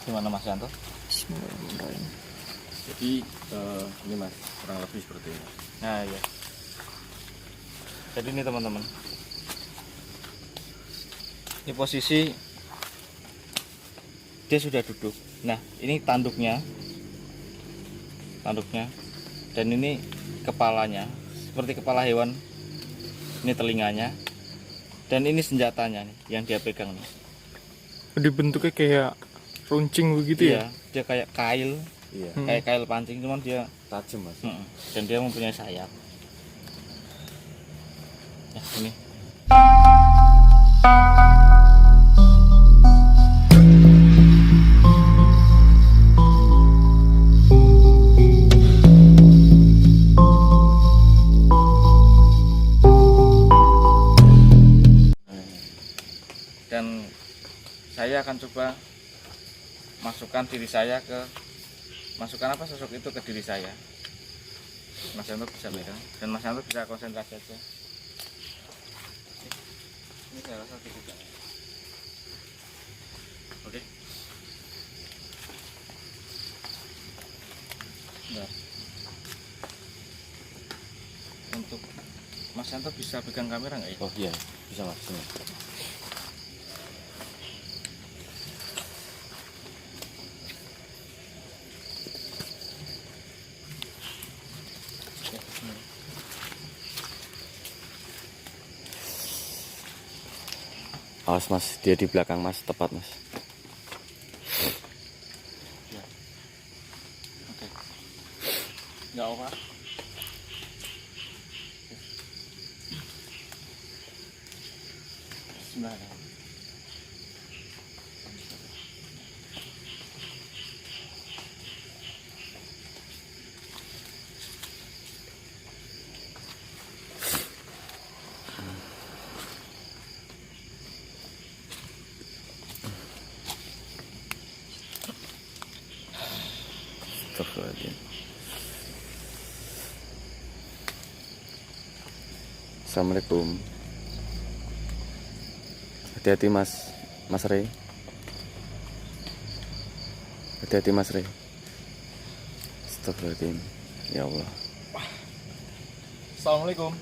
Gimana Mas Yanto? Bismillahirrahmanirrahim. Jadi ini Mas, kurang lebih seperti ini. Nah ya. Jadi ini teman-teman, ini posisi dia sudah duduk. Nah ini tanduknya, dan ini kepalanya seperti kepala hewan. Ini telinganya, dan ini senjatanya nih yang dia pegang nih. Dibentuknya kayak runcing begitu ya? Iya, dia kayak kail, Iya, kayak kail pancing, cuman dia tajam Mas. dan dia mempunyai sayap. Nah ini. Dan saya akan coba masukkan diri saya masukkan apa sosok itu ke diri saya. Mas Yanto bisa megang dan Mas Yanto bisa konsentrasi aja. Ini saya rasa cukup. Oke. Nah, untuk Mas Yanto bisa pegang kamera nggak ya? Oh iya, bisa Mas. Sini. Awas Mas, dia di belakang Mas, tepat Mas. Ya. Oke. Nggak apa. Bismillah. Astagfirullahaladzim. Assalamualaikum. Hati-hati Mas, Mas Rey. Hati-hati Mas Rey. Astagfirullahaladzim. Ya Allah. Assalamualaikum.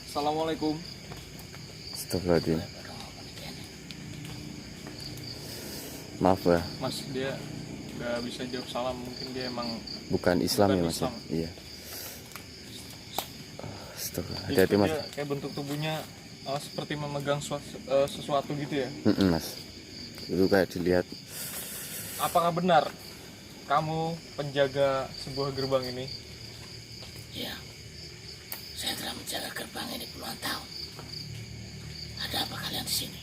Assalamualaikum. Astagfirullahaladzim. Maaf ya, Mas, dia nggak bisa jawab salam. Mungkin dia emang bukan Islam Bukan ya Mas. Islam. Iya. Astagfirullah. itu Hati-hati Mas. dia kayak bentuk tubuhnya seperti memegang sesuatu gitu ya. Mas. Itu kayak dilihat. Apakah benar kamu penjaga sebuah gerbang ini? Ya, saya telah menjaga gerbang ini puluhan tahun. Ada apa kalian di sini?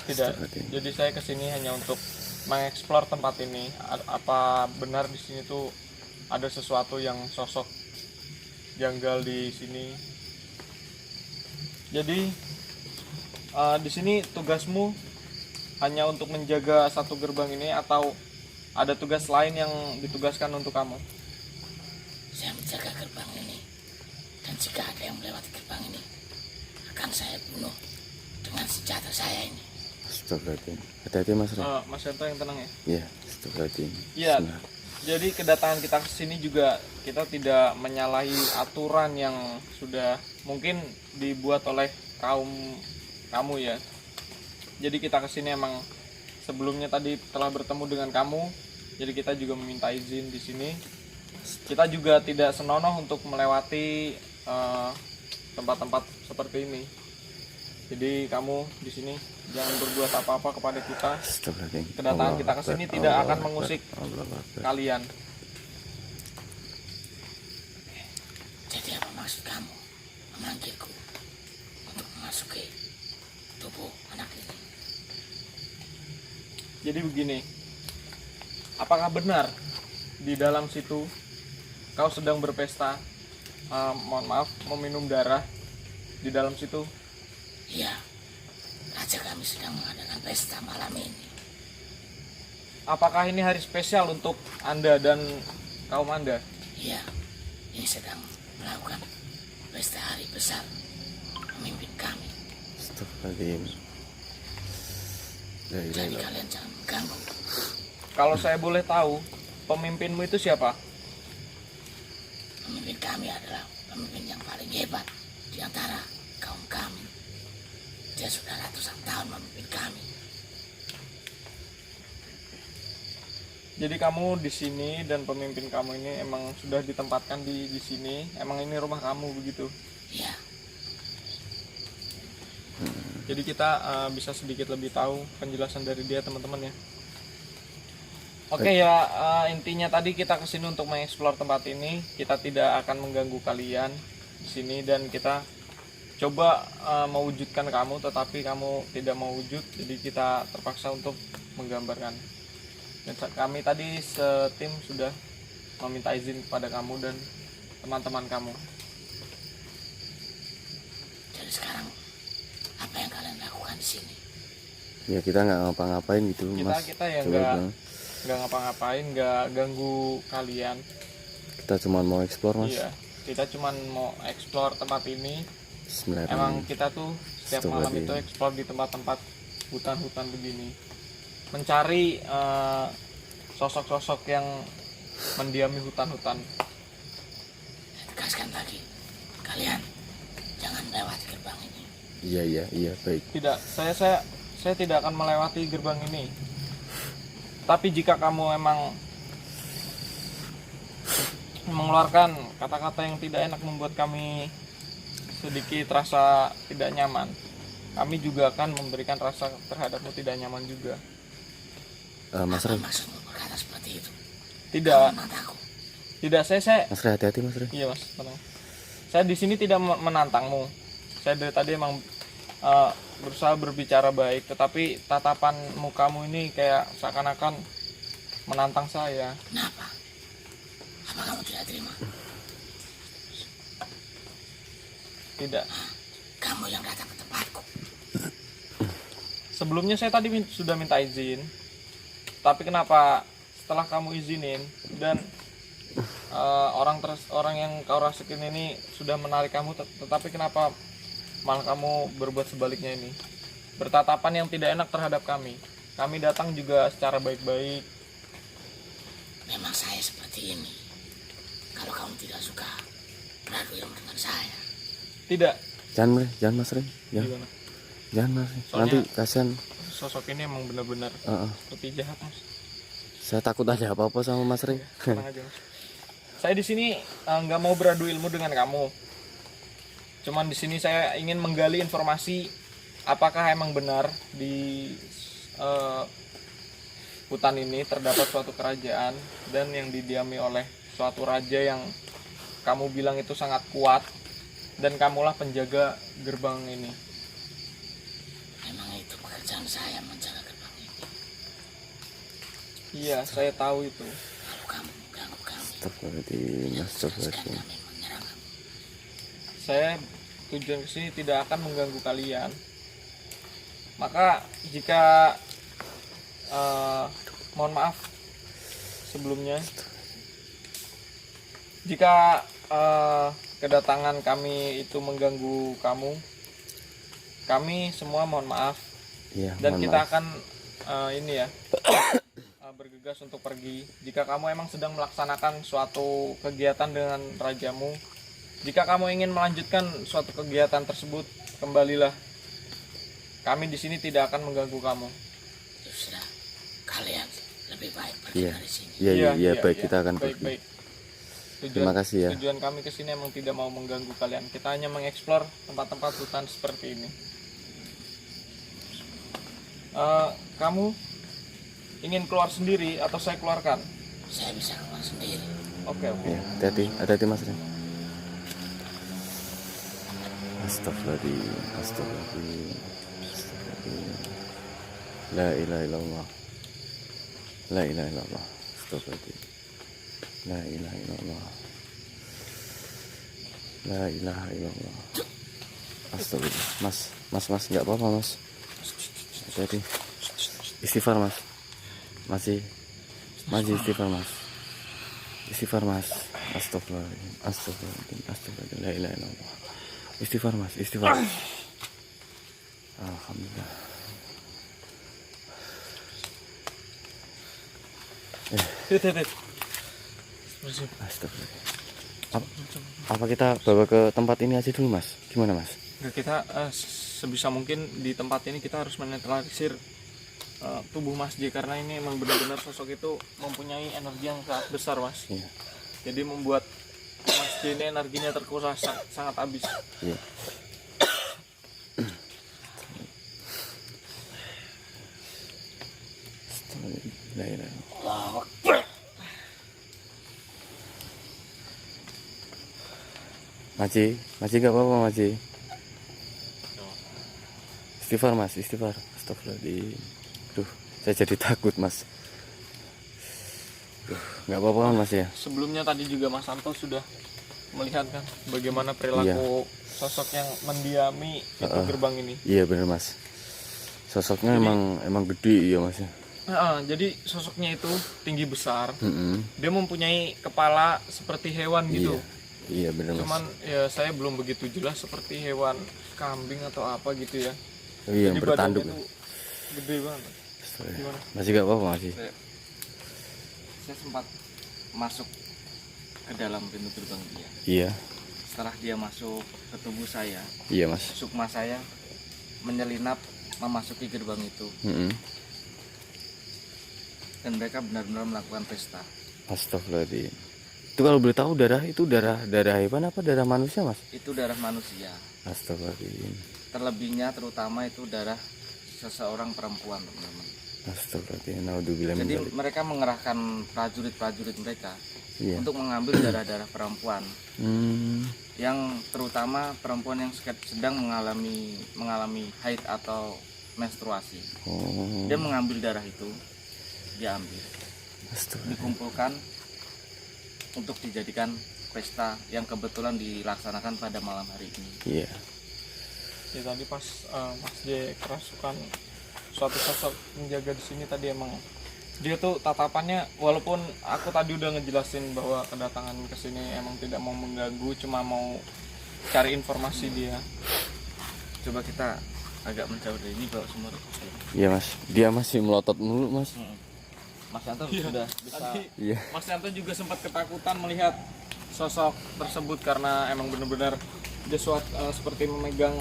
Tidak. Astagfirullahaladzim. Jadi saya kesini hanya untuk mengeksplor tempat ini. Apa benar di sini tuh ada sesuatu yang sosok janggal di sini? Jadi di sini tugasmu hanya untuk menjaga satu gerbang ini atau ada tugas lain yang ditugaskan untuk kamu? Saya menjaga gerbang ini. Dan jika ada yang melewati gerbang ini, akan saya bunuh dengan senjata saya ini. Astagfirullahaladzim. Hati-hati Mas Rey. Mas Yanto yang tenang ya. Iya, astagfirullahaladzim. Iya. Bismillah. Jadi kedatangan kita ke sini juga kita tidak menyalahi aturan yang sudah mungkin dibuat oleh kaum kamu ya. Jadi kita ke sini emang sebelumnya tadi telah bertemu dengan kamu. Jadi kita juga meminta izin di sini. Kita juga tidak senonoh untuk melewati tempat-tempat seperti ini. Jadi kamu di sini jangan berbuat apa-apa kepada kita. Astagfirullahaladzim. Kedatangan Allah kita ke sini Akbar, tidak Allah akan Akbar, mengusik Allah Akbar. kalian. Jadi apa maksud kamu memanggilku untuk memasuki tubuh anak ini? Jadi begini, apakah benar di dalam situ kau sedang berpesta, mohon maaf, meminum darah di dalam situ? Iya, raja kami sedang mengadakan pesta malam ini. Apakah ini hari spesial untuk Anda dan kaum Anda? Iya, ini sedang melakukan pesta hari besar pemimpin kami. Astagfirullahaladzim. La ilaha Jadi illallah. kalian jangan mengganggu. Kalau saya boleh tahu, pemimpinmu itu siapa? Pemimpin kami adalah pemimpin yang paling hebat di antara kaum kami. Dia sudah ratusan tahun memimpin kami. Jadi kamu di sini dan pemimpin kamu ini emang sudah ditempatkan di sini. Emang ini rumah kamu begitu. Iya, Jadi kita bisa sedikit lebih tahu penjelasan dari dia teman-teman ya. Oke ya, intinya tadi kita kesini untuk mengeksplor tempat ini. Kita tidak akan mengganggu kalian di sini dan kita coba mewujudkan kamu, tetapi kamu tidak mau wujud. Jadi kita terpaksa untuk menggambarkan. Dan kami tadi setim sudah meminta izin kepada kamu dan teman-teman kamu. jadi sekarang apa yang kalian lakukan di sini? Ya kita nggak ngapa-ngapain gitu mas. Kita ya Coba bilang. nggak ngapa-ngapain, nggak ganggu kalian. Kita cuma mau explore mas. Iya, kita cuman mau explore tempat ini. Bismillahirrahmanirrahim. Emang kita tuh setiap malam Astagfirullahaladzim. itu explore di tempat-tempat hutan-hutan begini, mencari sosok-sosok yang mendiami hutan-hutan. Saya tegaskan lagi, kalian jangan lewati gerbang ini. Iya baik. Tidak, saya tidak akan melewati gerbang ini. Tapi jika kamu emang mengeluarkan kata-kata yang tidak enak membuat kami sedikit rasa tidak nyaman, kami juga akan memberikan rasa terhadapmu tidak nyaman juga. Mas Apa Rey, maksudmu berkata seperti itu? Tidak, Menantangku. tidak, saya Mas Rey hati-hati Mas Rey. iya mas, tenang. Saya di sini tidak menantangmu. Saya dari tadi emang berusaha berbicara baik, tetapi tatapan mukamu ini kayak seakan-akan menantang saya. Kenapa? Apa kamu tidak terima? Tidak. Kamu yang datang ke tempatku. Sebelumnya saya tadi sudah minta izin, tapi kenapa setelah kamu izinin dan orang yang kau rasukin ini sudah menarik kamu, tetapi kenapa malah kamu berbuat sebaliknya ini, bertatapan yang tidak enak terhadap kami? Kami datang juga secara baik-baik. Memang saya seperti ini. Kalau kamu tidak suka beradu ilmu dengan saya, Tidak. Jangan Mas Rey. Gimana? Jangan Mas Rey. Soalnya- Nanti kasihan. Sosok ini emang benar-benar seperti jahat mas. Saya takut ada apa-apa sama Mas Rey. Tenang aja mas. Saya di sini nggak mau beradu ilmu dengan kamu. Cuman di sini saya ingin menggali informasi apakah emang benar di hutan ini terdapat suatu kerajaan dan yang didiami oleh suatu raja yang kamu bilang itu sangat kuat dan kamulah penjaga gerbang ini. memang itu pekerjaan saya menjaga gerbang ini. Iya, saya tahu itu. Kalau kamu mengganggu kami, Astagfirullahaladzim. sekali Astagfirullahaladzim. kami menyerang kamu. Saya tujuan kesini tidak akan mengganggu kalian. Maka jika mohon maaf sebelumnya, jika kedatangan kami itu mengganggu kamu, kami semua mohon maaf Iya, dan mohon kita maaf. akan ini ya bergegas untuk pergi. Jika kamu emang sedang melaksanakan suatu kegiatan dengan rajamu, jika kamu ingin melanjutkan suatu kegiatan tersebut, kembalilah. Kami di sini tidak akan mengganggu kamu. Ya sudah, kalian lebih baik pergi Iya. dari sini. Iya, baik, kita akan baik, pergi. baik. Terima kasih ya. Tujuan kami ke sini emang tidak mau mengganggu kalian. Kita hanya mengeksplor tempat-tempat hutan seperti ini. Kamu ingin keluar sendiri atau saya keluarkan? Saya bisa keluar sendiri. Oke. Iya, hati-hati Mas Rey. Astagfirullahaladzim. Astagfirullahaladzim. Astagfirullahaladzim. La ilaha illallah. La ilaha illallah. Astagfirullahaladzim. La ilaha illallah. La ilaha illallah. Astagfirullah. Mas, enggak apa-apa, Mas. Hati-hati. Istighfar, Mas. Masih istighfar, Mas. Istighfar, Mas. Astagfirullahaladzim. Astagfirullahaladzim. Astagfirullahaladzim. La ilaha illallah. Istighfar, Mas. Istighfar. Alhamdulillah. Astagfirullah. Apa kita bawa ke tempat ini aja dulu mas? Gimana mas? Nah, kita sebisa mungkin di tempat ini kita harus menetralisir tubuh Mas J, karena ini emang benar-benar sosok itu mempunyai energi yang sangat besar mas. Iya. Jadi membuat Mas J ini energinya terkuras sangat habis. Iya. Allahu Akbar. Maji gak apa-apa Maji. Istighfar mas, istighfar. Astagfirullahaladzim. Duh, saya jadi takut mas. Duh, gak apa-apa mas ya. Sebelumnya tadi juga Mas Santo sudah melihat kan bagaimana perilaku sosok yang mendiami itu gerbang ini. Iya bener mas. Sosoknya emang gede ya mas ya. Jadi sosoknya itu tinggi besar. Dia mempunyai kepala seperti hewan gitu. Iya bener mas. Cuman ya saya belum begitu jelas seperti hewan kambing atau apa gitu ya. Iya yang Jadi bertanduk. badannya tuh gede banget. Gimana? Masih gak apa-apa masih. Saya sempat masuk ke dalam pintu gerbang dia. Iya. Setelah dia masuk ke tubuh saya, Iya mas. sukma saya menyelinap memasuki gerbang itu, dan mereka benar-benar melakukan pesta. Astagfirullahaladzim. Itu kalau boleh tahu itu darah hewan apa darah manusia mas? Itu darah manusia. Astagfirullahaladzim. Terlebihnya terutama itu darah seseorang perempuan, teman-teman. Astagfirullahaladzim. Naudzubillah min Jadi dzalik. mereka mengerahkan prajurit-prajurit mereka Iya. untuk mengambil darah-darah perempuan, yang terutama perempuan yang sedang mengalami haid atau menstruasi. Oh. Dia mengambil darah itu, diambil, Astagfirullah. dikumpulkan untuk dijadikan pesta yang kebetulan dilaksanakan pada malam hari ini. Iya. Ya tadi pas Mas J kerasukan suatu sosok menjaga di sini tadi, emang dia tuh tatapannya, walaupun aku tadi udah ngejelasin bahwa kedatangan ke sini emang tidak mau mengganggu, cuma mau cari informasi dia. Coba kita agak menjauh dari ini, bawa sumur. Iya mas. Dia masih melotot mulu mas. Mas Yanto sudah bisa. Tadi Iya. Mas Yanto juga sempat ketakutan melihat sosok tersebut karena emang benar-benar dia seperti memegang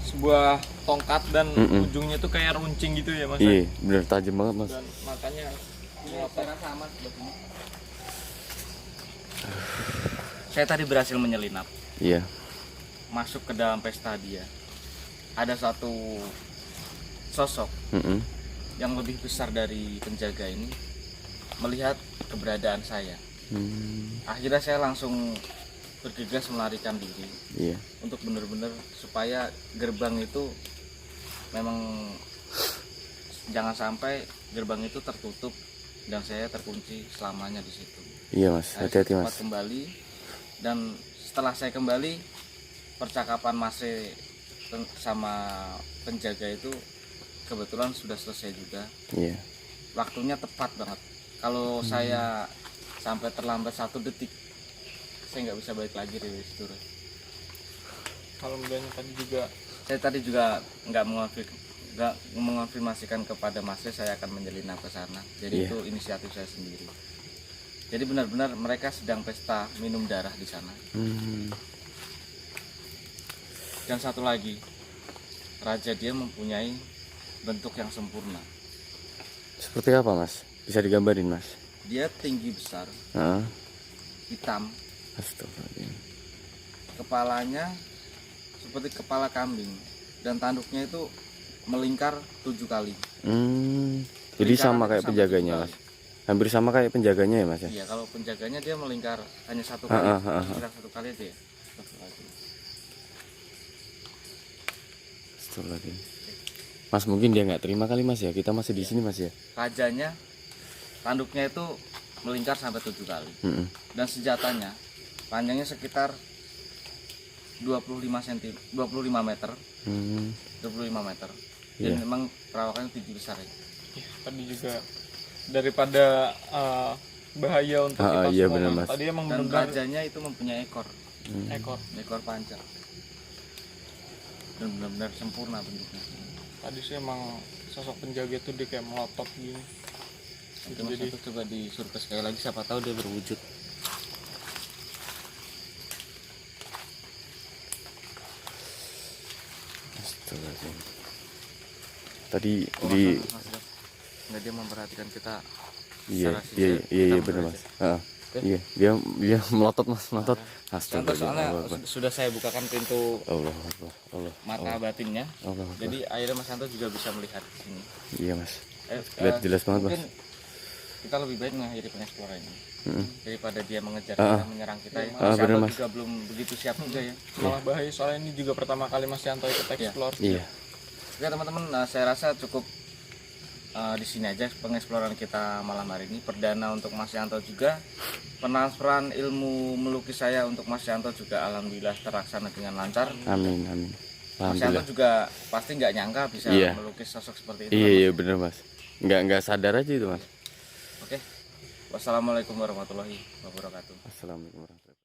sebuah tongkat dan ujungnya tuh kayak runcing gitu ya mas. Iya bener tajam banget mas. Dan matanya Saya sama seperti ini. Saya tadi berhasil menyelinap Iya. masuk ke dalam pesta dia. Ada satu sosok yang lebih besar dari penjaga ini melihat keberadaan saya. Akhirnya saya langsung bergegas melarikan diri. Iya. Untuk benar-benar supaya gerbang itu memang jangan sampai gerbang itu tertutup dan saya terkunci selamanya di situ. Iya mas. Saya Hati-hati cepat mas. kembali, dan setelah saya kembali, percakapan Mas sama penjaga itu kebetulan sudah selesai juga. Iya. Waktunya tepat banget. Kalau saya sampai terlambat 1 detik, saya nggak bisa balik lagi dari situ. kalau mudahnya Saya tadi juga nggak mengonfirmasikan kepada Mas, saya akan menyelinap ke sana. Jadi Iya. itu inisiatif saya sendiri. Jadi benar-benar mereka sedang pesta minum darah di sana. Dan satu lagi, raja dia mempunyai bentuk yang sempurna. Seperti apa mas? Bisa digambarin mas? Dia tinggi besar, hitam, Astagfirullahaladzim. kepalanya seperti kepala kambing, dan tanduknya itu melingkar 7 kali. Jadi sama Lingkarannya kayak sampai penjaganya 7 mas? kali. Hampir sama kayak penjaganya ya mas ya? Iya, kalau penjaganya dia melingkar hanya 1 kali, melingkar 1 kali aja ya. Astagfirullahaladzim. Mas mungkin dia nggak terima kali mas ya, kita masih di sini mas ya. Rajanya tanduknya itu melingkar sampai 7 kali, dan senjatanya panjangnya sekitar 25 meter. 25 meter. Dan Iya. memang perawakannya tinggi besar ya. tadi juga daripada bahaya untuk kita iya semua benar, kan. Mas. Tadi emang Dan benar-benar rajanya itu mempunyai ekor panjang, dan benar-benar sempurna bentuknya. tadi sih emang sosok penjaga itu dia kayak melotot gini. Oke, Mas Yanto coba disurvei sekali lagi, siapa tahu dia berwujud. Astagfirullahaladzim. Tadi Oh, di Mas Raf. Nggak, dia memperhatikan kita. iya secara iya sincere. iya Kita iya benar belajar. Mas. Iya, dia melotot Mas, melotot. Contoh soalnya Astagfirullah. sudah saya bukakan pintu Allah Allah Allah. mata batinnya, Allah Allah. jadi akhirnya Mas Yanto juga bisa melihat di sini. Iya Mas. Eh, Lihat eh, jelas banget, Mas. mungkin kita lebih baik mengakhiri pengeksplorasi ini daripada dia mengejar Ah, kita, menyerang kita ya. ah, Mas bener, Yanto Mas. juga belum begitu siap juga ya. Malah bahaya, soalnya ini juga pertama kali Mas Yanto ikut explore. Iya. Oke teman-teman, saya rasa cukup di sini aja pengeksplorasi kita malam hari ini. Perdana untuk Mas Yanto juga. Pentransferan ilmu melukis saya untuk Mas Yanto juga alhamdulillah terlaksana dengan lancar. Amin amin. Mas Yanto Alhamdulillah. juga pasti nggak nyangka bisa Iya. melukis sosok seperti itu. Iya kan, Mas? iya benar Mas. Nggak sadar aja itu Mas. Oke. Wassalamualaikum warahmatullahi wabarakatuh. Assalamualaikum warahmatullahi wabarakatuh.